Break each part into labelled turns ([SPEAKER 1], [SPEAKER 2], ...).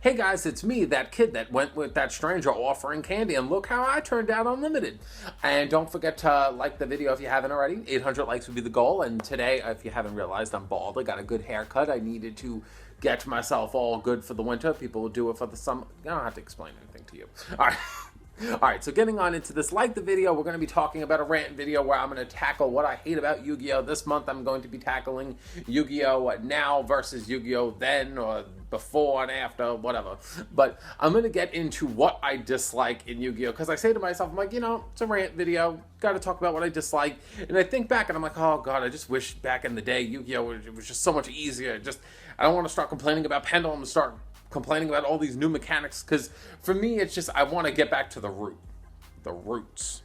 [SPEAKER 1] Hey guys, it's me, that kid that went with that stranger offering candy, and look how I turned out unlimited. And don't forget to like the video if you haven't already. 800 likes would be the goal. And today, if you haven't realized, I'm bald. I got a good haircut. I needed to get myself all good for the winter. People will do it for the summer. I don't have to explain anything to you. All right. Alright, so getting on into this, like the video, we're going to be talking about a rant video where I'm going to tackle what I hate about Yu-Gi-Oh! This month I'm going to be tackling Yu-Gi-Oh! Now versus Yu-Gi-Oh! Then, or before and after, whatever. But I'm going to get into what I dislike in Yu-Gi-Oh! Because I say to myself, I'm like, you know, it's a rant video, got to talk about what I dislike. And I think back and I'm like, oh god, I just wish back in the day Yu-Gi-Oh! It was just so much easier. I don't want to start complaining about Pendulum and start complaining about all these new mechanics, because for me it's just I want to get back to the roots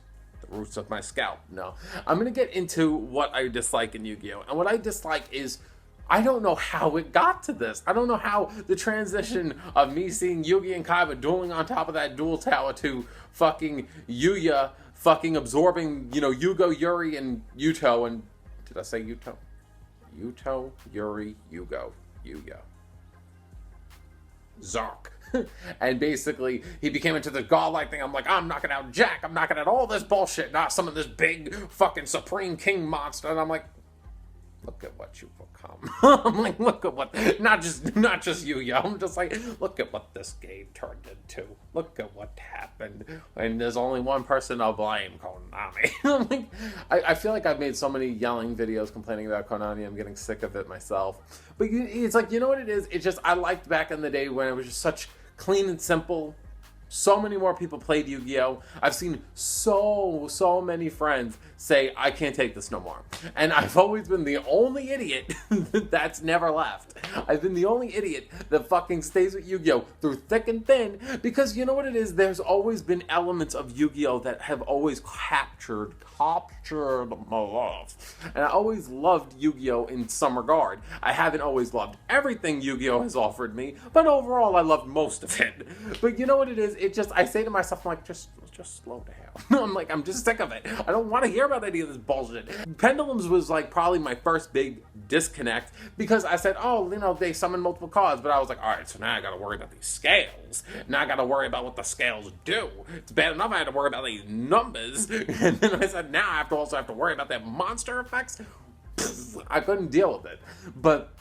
[SPEAKER 1] of my scalp. No, I'm gonna get into what I dislike in Yu-Gi-Oh! And what I dislike is I don't know how it got to this. I don't know how the transition of me seeing Yugi and Kaiba dueling on top of that duel tower to fucking Yuya fucking absorbing, you know, Yugo, Yuri, and Yuto, and did I say Yuto? Yuto, Yuri, Yugo, Yuya. Zark. And basically, he became into the godlike thing. I'm like, I'm knocking out Jack. I'm knocking out all this bullshit. Not some of this big fucking Supreme King monster. And I'm like, look at what you've become. I'm like, look at what, not just you, yo. I'm just like, look at what this game turned into. Look at what happened. And there's only one person to blame, Konami. I'm like, I feel like I've made so many yelling videos complaining about Konami. I'm getting sick of it myself. But it's like, you know what it is? It's just, I liked back in the day when it was just such clean and simple. So many more people played Yu-Gi-Oh! I've seen so many friends say, I can't take this no more. And I've always been the only idiot that's never left. I've been the only idiot that fucking stays with Yu-Gi-Oh! Through thick and thin, because you know what it is? There's always been elements of Yu-Gi-Oh! That have always captured my love. And I always loved Yu-Gi-Oh! In some regard. I haven't always loved everything Yu-Gi-Oh! Has offered me, but overall I loved most of it. But you know what it is? It just, I say to myself, I'm like, just slow down. I'm like, I'm just sick of it. I don't want to hear about any of this bullshit. Pendulums was like probably my first big disconnect, because I said, oh, you know, they summon multiple cards, but I was like, all right, so now I got to worry about these scales. Now I got to worry about what the scales do. It's bad enough I had to worry about these numbers, and then I said, now I also have to worry about that monster effects. I couldn't deal with it, but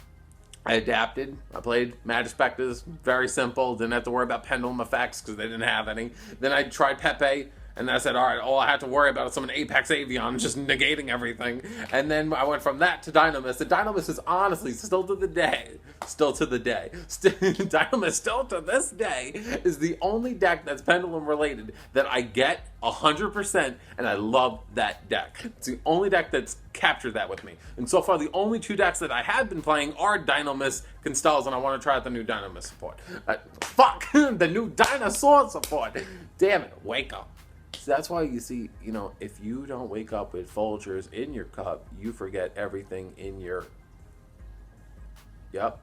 [SPEAKER 1] I adapted. I played Magic Spectres, very simple. Didn't have to worry about pendulum effects because they didn't have any. Then I tried Pepe, and then I said, all right, all I had to worry about is summon Apex Avion, just negating everything. And then I went from that to Dynamis. And Dynamis is honestly, still to this day, Dynamis still to this day is the only deck that's pendulum related that I get 100%, and I love that deck. It's the only deck that's captured that with me. And so far, the only two decks that I have been playing are Dynamis, Constells, and I want to try out the new Dynamis support. The new Dinosaur support. Damn it, wake up. So that's why you see, you know, if you don't wake up with Folgers in your cup, you forget everything in your... Yep.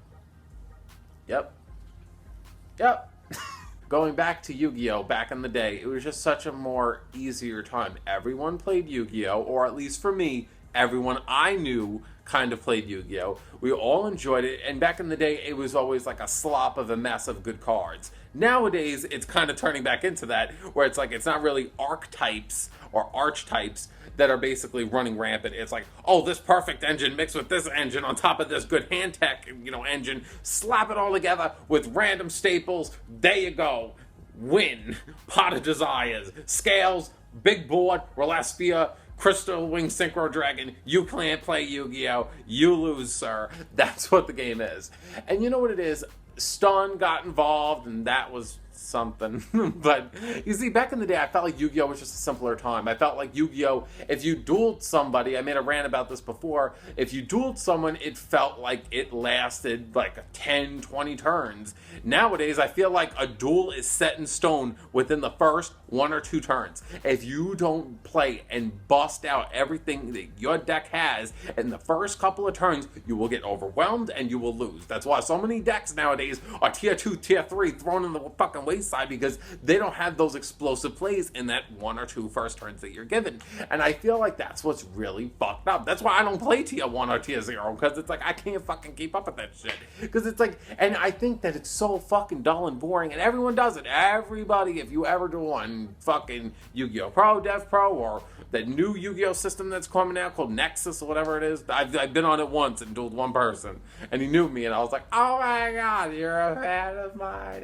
[SPEAKER 1] Going back to Yu-Gi-Oh! Back in the day, it was just such a more easier time. Everyone played Yu-Gi-Oh! Or at least for me, everyone I knew kind of played Yu-Gi-Oh! We all enjoyed it, and back in the day, it was always like a slop of a mess of good cards. Nowadays, it's kind of turning back into that, where it's like, it's not really archetypes or archetypes that are basically running rampant. It's like, oh, this perfect engine mixed with this engine on top of this good hand tech, you know, engine, slap it all together with random staples, there you go, win, Pot of Desires, Scales, Big Board, Relespia, Crystal Wing Synchro Dragon, you can't play Yu-Gi-Oh! You lose, sir. That's what the game is. And you know what it is? Stun got involved, and that was something. But you see, back in the day, I felt like Yu-Gi-Oh! Was just a simpler time. I felt like Yu-Gi-Oh! If you dueled somebody, I made a rant about this before, if you dueled someone, it felt like it lasted like 10, 20 turns. Nowadays, I feel like a duel is set in stone within the first 1 or 2 turns. If you don't play and bust out everything that your deck has in the first couple of turns, you will get overwhelmed and you will lose. That's why so many decks nowadays are tier 2, tier 3, thrown in the fucking wayside because they don't have those explosive plays in that 1 or 2 first turns that you're given. And I feel like that's what's really fucked up. That's why I don't play tier 1 or tier 0, because it's like I can't fucking keep up with that shit. Because it's like, and I think that it's so fucking dull and boring, and everyone does it. Everybody, if you ever do one fucking Yu-Gi-Oh! Pro, Dev Pro, or the new Yu-Gi-Oh! System that's coming out called Nexus or whatever it is. I've been on it once and dueled one person, and he knew me, and I was like, oh my god, you're a fan of mine.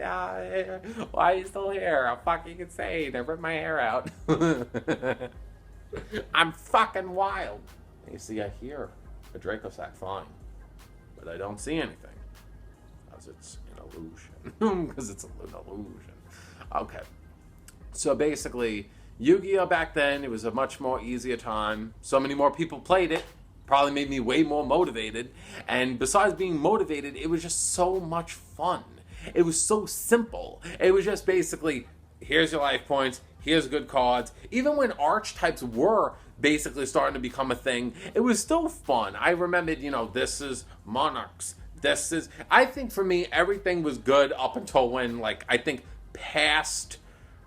[SPEAKER 1] Why are you still here? I'm fucking insane. I ripped my hair out. I'm fucking wild. And you see, I hear a Draco Sack flying, but I don't see anything. Because it's an illusion. Because it's an illusion. Okay. So basically, Yu-Gi-Oh! Back then, it was a much more easier time. So many more people played it. Probably made me way more motivated. And besides being motivated, it was just so much fun. It was so simple. It was just basically, here's your life points, here's good cards. Even when archetypes were basically starting to become a thing, it was still fun. I remembered, this is Monarchs. I think for me, everything was good up until when, I think past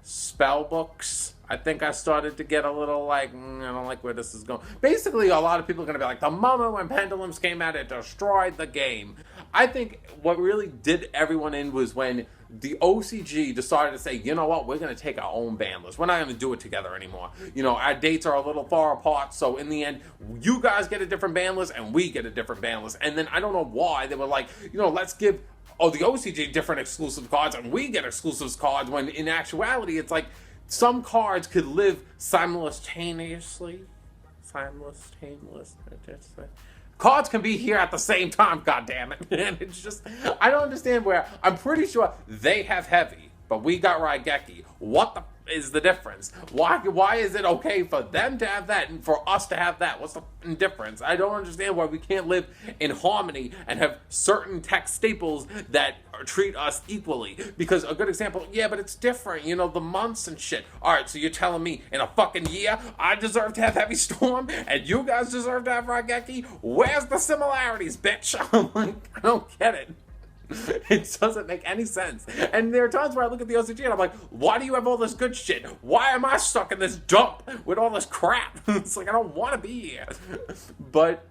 [SPEAKER 1] spell books, I think I started to get a little I don't like where this is going. Basically, a lot of people are going to be like, the moment when Pendulums came out, it destroyed the game. I think what really did everyone in was when the OCG decided to say, you know what, we're going to take our own ban list. We're not going to do it together anymore. Our dates are a little far apart, so in the end, you guys get a different ban list, and we get a different ban list. And then I don't know why, they were like, let's give the OCG different exclusive cards, and we get exclusive cards, when in actuality, it's like, some cards could live simultaneously. Cards can be here at the same time, goddammit. And it's just, I don't understand where, I'm pretty sure they have heavy, but we got Raigeki. What the is the difference? Why is it okay for them to have that and for us to have that? What's the difference? I don't understand why we can't live in harmony and have certain tech staples that treat us equally. Because a good example, yeah, but it's different, the months and shit. Alright, so you're telling me in a fucking year I deserve to have Heavy Storm and you guys deserve to have Raigeki? Where's the similarities, bitch? I'm like, I don't get it. It doesn't make any sense. And there are times where I look at the OCG and I'm like, why do you have all this good shit? Why am I stuck in this dump with all this crap? It's like, I don't want to be here. But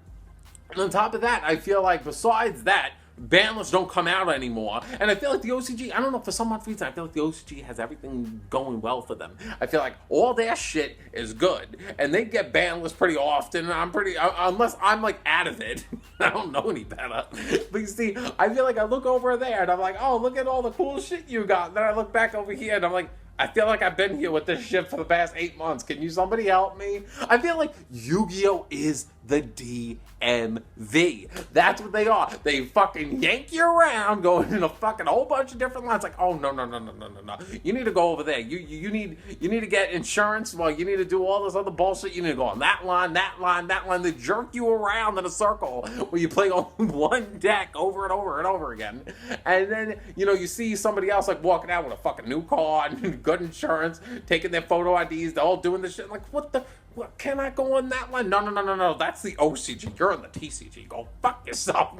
[SPEAKER 1] on top of that, I feel like besides that, ban lists don't come out anymore. And I feel like the OCG, I don't know, for some odd reason, I feel like the OCG has everything going well for them. I feel like all their shit is good. And they get ban lists pretty often. Unless I'm out of it. I don't know any better. But you see, I feel like I look over there and I'm like, oh, look at all the cool shit you got. And then I look back over here and I'm like, I feel like I've been here with this shit for the past 8 months. Can you somebody help me? I feel like Yu-Gi-Oh! Is the DMV. That's what they are. They fucking yank you around, going in a fucking whole bunch of different lines. Like, oh, no. You need to go over there. You need to get insurance. Well, you need to do all this other bullshit. You need to go on that line. They jerk you around in a circle where you play on one deck over and over and over again. And then, you see somebody else walking out with a fucking new card, good insurance, taking their photo IDs, they're all doing this shit. Like, what, can I go on that line? No. That's the OCG. You're in the TCG. Go fuck yourself.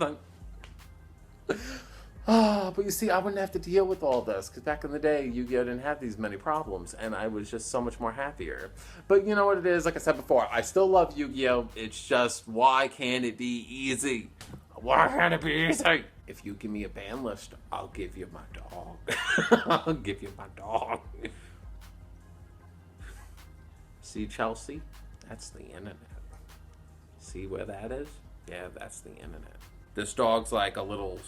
[SPEAKER 1] But you see, I wouldn't have to deal with all this, because back in the day, Yu-Gi-Oh! Didn't have these many problems, and I was just so much more happier. But you know what it is? Like I said before, I still love Yu-Gi-Oh! It's just, why can't it be easy? Why can't it be easy? If you give me a ban list, I'll give you my dog. I'll give you my dog. See, Chelsea? That's the internet. See where that is? Yeah, that's the internet. This dog's like a little,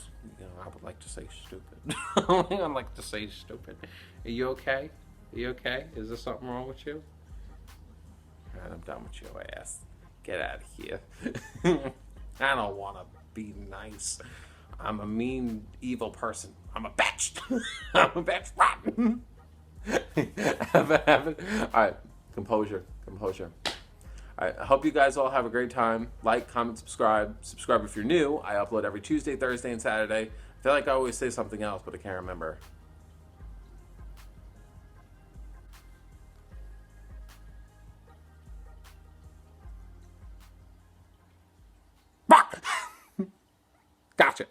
[SPEAKER 1] I would like to say stupid. I like to say stupid. Are you okay? Are you okay? Is there something wrong with you? Alright, I'm done with your ass. Get out of here. I don't want to be nice. I'm a mean, evil person. I'm a bitch. I'm a bitch. Rotten. Alright, composure. Alright, I hope you guys all have a great time. Like, comment, subscribe. Subscribe if you're new. I upload every Tuesday, Thursday, and Saturday. I feel like I always say something else, but I can't remember. Gotcha.